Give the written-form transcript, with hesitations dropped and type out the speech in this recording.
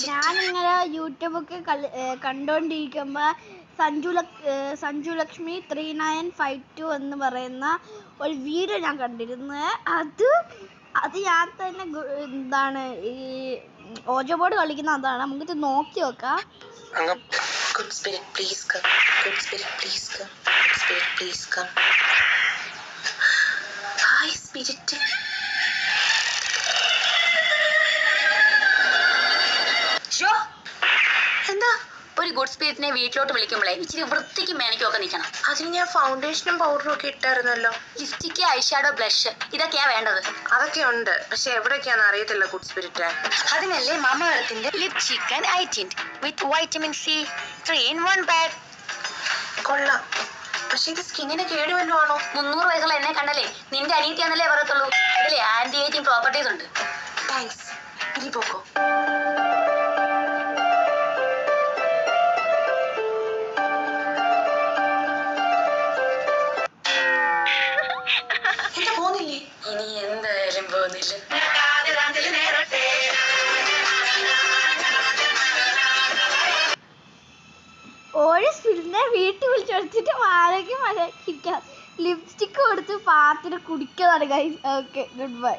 ഞാനിങ്ങനെ യൂട്യൂബൊക്കെ കണ്ടുകൊണ്ടിരിക്കുമ്പോൾ സഞ്ജു ലക്ഷ്മി 3952 എന്ന് പറയുന്ന ഒരു വീഡിയോ ഞാൻ കണ്ടിരുന്നു. അത് ഞാൻ തന്നെ എന്താണ് ഈ ഓജോ ബോർഡ് കളിക്കുന്ന അതാണ്. നമുക്ക് നോക്കി നോക്കാം. Good spirit, please come. Good spirit, please come. Good spirit, please come. Hi, spirit. Show എന്താ ഒരു ഗുഡ് സ്പിരിറ്റിനെ വീട്ടിലോട്ട് വിളിക്കുമ്പോഴേ ഇച്ചിരി വൃത്തിക്ക് മേനയ്ക്കൊക്കെ നിൽക്കണം. അതിന് ഞാൻ ഫൗണ്ടേഷനും പൗഡറും ഒക്കെ ഇട്ടായിരുന്നല്ലോ. ലിപ്സ്റ്റിക്ക്, ഐഷാഡോ, ബ്ലഷ് ഇതൊക്കെയാ വേണ്ടത്. അതൊക്കെ ഉണ്ട്, പക്ഷെ എവിടെയൊക്കെയാണെന്ന് അറിയത്തില്ല ഗുഡ് സ്പിരിറ്റ്. അതിനല്ലേ മമഅർത്തിന്റെ lip cheek and tint with vitamin C 3 in 1 bag. കൊള്ളാം, പക്ഷെ ഇത് സ്കിന്നിന് കേടുവല്ലോ ആണോ? 300 വയസ്സുള്ള എന്നെ കണ്ടല്ലേ നിന്റെ അനിയത്തിയാന്നല്ലേ പറയത്തുള്ളൂ. ഇതിലെ ആന്റി ഏജിങ് പ്രോപ്പർട്ടീസ് ഉണ്ട്. താങ്ക്സ്, ഇനി പോക്കോ. ഇനി എന്തായാലും പോകുന്നില്ല. ഓരോ സ്പിരിറ്റിനെ വീട്ടിൽ വിളിച്ചെടുത്തിട്ട് മാലയ്ക്ക് മലക്കിരിക്കാം. ലിപ്സ്റ്റിക്ക് കൊടുത്ത് പാത്തിന് കുടിക്കുന്നതാണ് ഗൈസ്. Okay, good bye.